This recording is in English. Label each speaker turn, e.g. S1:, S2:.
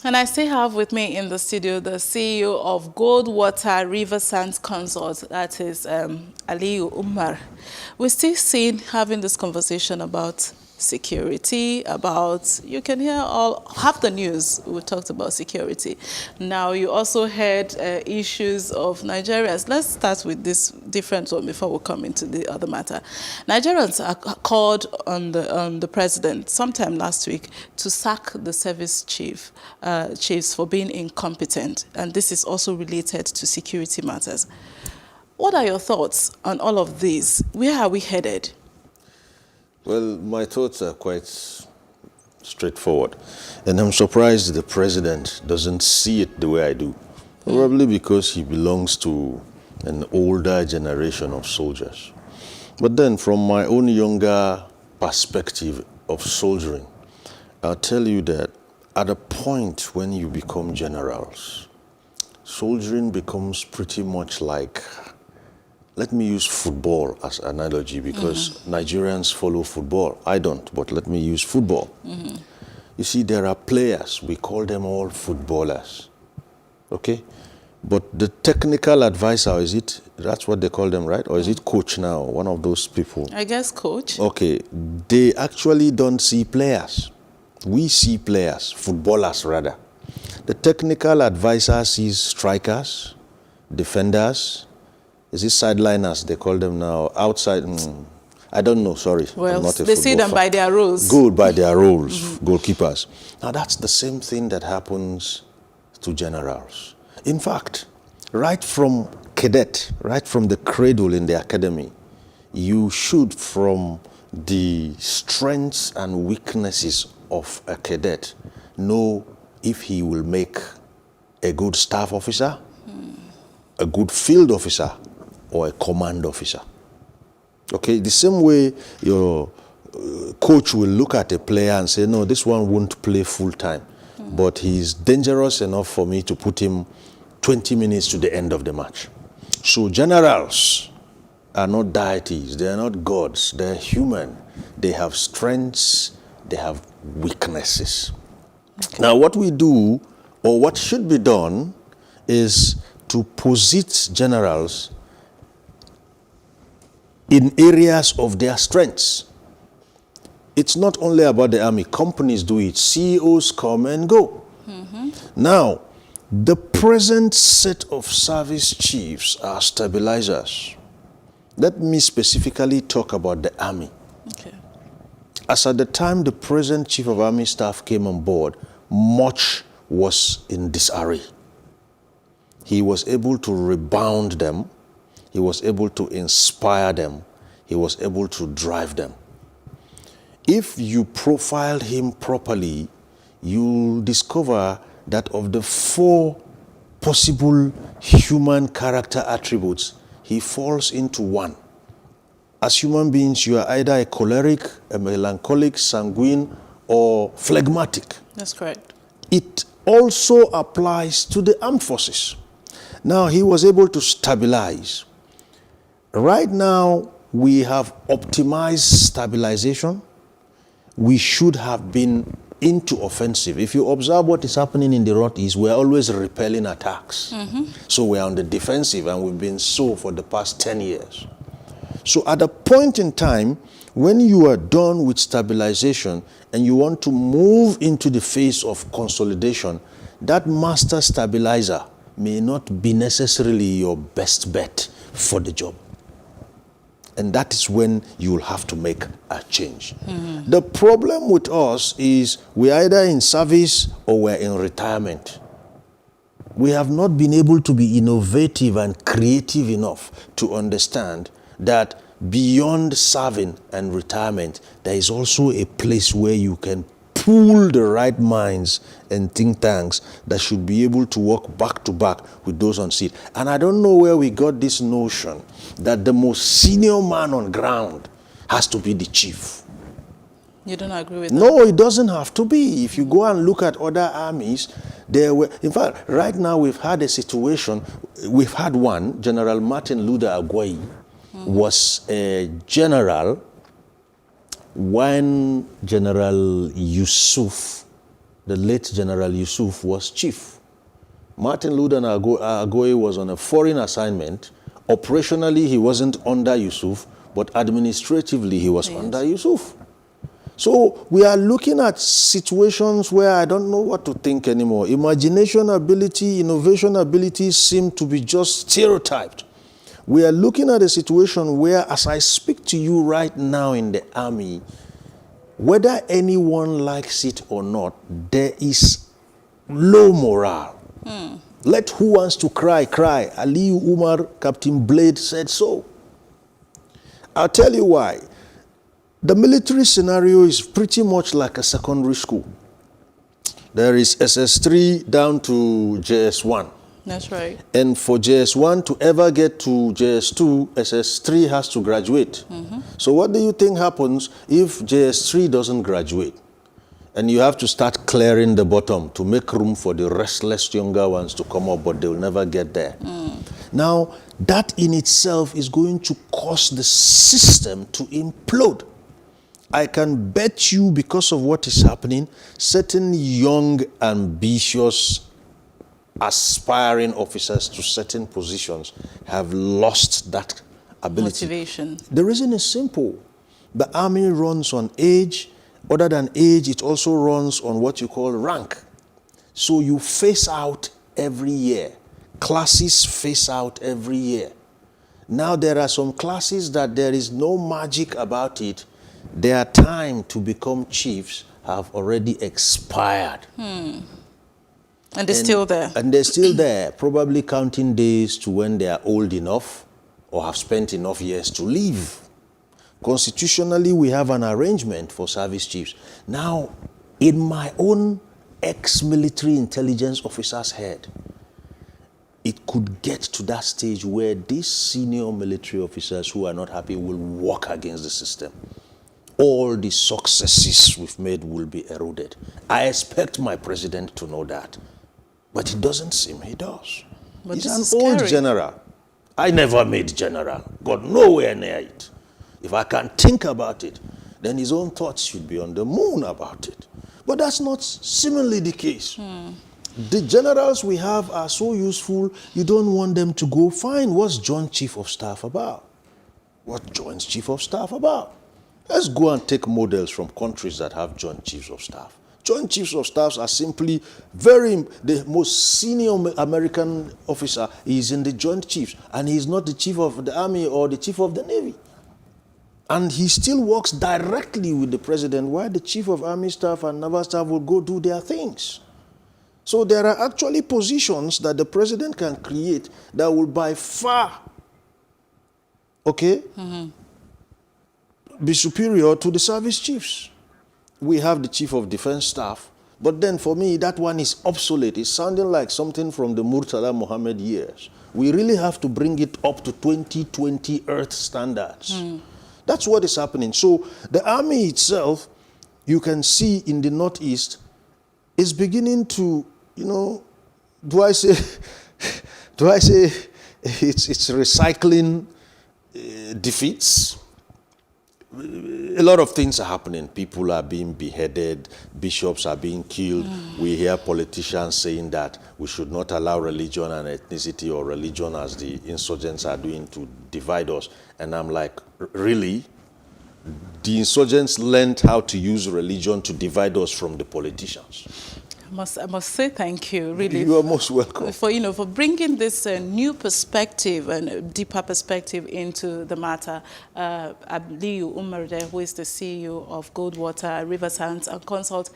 S1: And I still have with me in the studio the CEO of Goldwater River Sands Consort, that is Aliyu Umar. We're still seeing having this conversation about security, about, you can hear all, half the news, we talked about security. Now you also heard issues of Nigerians. Let's start with this different one before we come into the other matter. Nigerians are called on the president sometime last week to sack the service chiefs for being incompetent, and this is also related to security matters. What are your thoughts on all of these? Where are we headed?
S2: Well, my thoughts are quite straightforward. And I'm surprised the president doesn't see it the way I do. Probably because he belongs to an older generation of soldiers. But then from my own younger perspective of soldiering, I'll tell you that at a point when you become generals, soldiering becomes pretty much like, let me use football as an analogy because Nigerians follow football. I don't, but let me use football. You see, there are players, we call them all footballers, okay? But the technical advisor, that's what they call them, right? Or is it coach now, one of those people?
S1: I guess coach.
S2: Okay, they actually don't see players. We see players, footballers rather. The technical advisor sees strikers, defenders, is it sideliners, they call them now, outside, I don't know, sorry.
S1: Well,
S2: I'm not a
S1: they see them by their roles.
S2: Good, by their roles, goalkeepers. Now that's the same thing that happens to generals. In fact, right from cadet, right from the cradle in the academy, you should, from the strengths and weaknesses of a cadet, know if he will make a good staff officer, a good field officer, or a command officer. Okay, the same way your coach will look at a player and say, no, this one won't play full time, but he's dangerous enough for me to put him 20 minutes to the end of the match. So generals are not deities, they are not gods, they're human. They have strengths, they have weaknesses. Okay. Now what we do, or what should be done, is to posit generals in areas of their strengths. It's not only about the army. Companies do it. CEOs come and go. Now, the present set of service chiefs are stabilizers. Let me specifically talk about the army.
S1: Okay.
S2: As at the time the present chief of army staff came on board, much was in disarray. He was able to rebound them. He was able to inspire them. He was able to drive them. If you profile him properly, you'll discover that of the 4 possible human character attributes, he falls into one. As human beings, you are either a choleric, a melancholic, sanguine, or phlegmatic.
S1: That's correct.
S2: It also applies to the armed forces. Now, he was able to stabilize. Right now, we have optimized stabilization. We should have been into offensive. If you observe what is happening in the Northeast, we're always repelling attacks. So we're on the defensive, and we've been so for the past 10 years. So at a point in time, when you are done with stabilization and you want to move into the phase of consolidation, that master stabilizer may not be necessarily your best bet for the job. And that is when you will have to make a change. The problem with us is we're either in service or we're in retirement. We have not been able to be innovative and creative enough to understand that beyond serving and retirement, there is also a place where you can pool the right minds and think tanks that should be able to work back to back with those on seat. And I don't know where we got this notion that the most senior man on ground has to be the chief.
S1: You don't agree with that?
S2: No, it doesn't have to be. If you go and look at other armies, there were, in fact, right now we've had a situation, we've had one, General Martin Luther Agwai was a general when General Yusuf the late General Yusuf, was chief. Martin Luther Agoye was on a foreign assignment. Operationally, he wasn't under Yusuf, but administratively, he was under Yusuf. So we are looking at situations where I don't know what to think anymore. Imagination ability, innovation ability seem to be just stereotyped. We are looking at a situation where, as I speak to you right now in the army, whether anyone likes it or not, there is low morale. Let who wants to cry, cry. Aliyu Umar, Captain Blade said so. I'll tell you why. The military scenario is pretty much like a secondary school. There is SS3 down to JS1.
S1: That's right.
S2: And for JS1 to ever get to JS2, SS3 has to graduate. So what do you think happens if JS3 doesn't graduate? And you have to start clearing the bottom to make room for the restless younger ones to come up, but they'll never get there. Now, that in itself is going to cause the system to implode. I can bet you, because of what is happening, certain young, ambitious, aspiring officers to certain positions have lost that ability.
S1: Motivation.
S2: The reason is simple. The army runs on age. Other than age, it also runs on what you call rank. So you phase out every year. Classes phase out every year. Now there are some classes that there is no magic about it. Their time to become chiefs have already expired.
S1: And they're still there.
S2: And they're still there, probably counting days to when they are old enough or have spent enough years to leave. Constitutionally, we have an arrangement for service chiefs. Now, in my own ex-military intelligence officer's head, it could get to that stage where these senior military officers who are not happy will walk against the system. All the successes we've made will be eroded. I expect my president to know that. But it doesn't seem he does.
S1: But
S2: He's an old general. I never made general. Got nowhere near it. If I can think about it, then his own thoughts should be on the moon about it. But that's not seemingly the case. The generals we have are so useful, you don't want them to go. Fine, what's Joint Chief of Staff about? What Joint Chief of Staff about? Let's go and take models from countries that have Joint Chiefs of Staff. Joint Chiefs of Staffs are simply the most senior American officer is in the Joint Chiefs, and he's not the Chief of the Army or the Chief of the Navy. And he still works directly with the president, while the Chief of Army Staff and Naval Staff will go do their things. So there are actually positions that the president can create that will by far, be superior to the service chiefs. We have the Chief of Defense Staff, but then for me, that one is obsolete. It's sounding like something from the Murtala Mohammed years. We really have to bring it up to 2020 Earth standards. That's what is happening. So the army itself, you can see in the Northeast, is beginning to, do I say it's recycling defeats? A lot of things are happening. People are being beheaded. Bishops are being killed. We hear politicians saying that we should not allow religion and ethnicity, or religion as the insurgents are doing, to divide us. And I'm like, really? The insurgents learned how to use religion to divide us from the politicians.
S1: I must say thank you, really.
S2: You are most welcome.
S1: For bringing this new perspective and deeper perspective into the matter. Aliyu Umar, who is the CEO of Goldwater River Sands and Consult.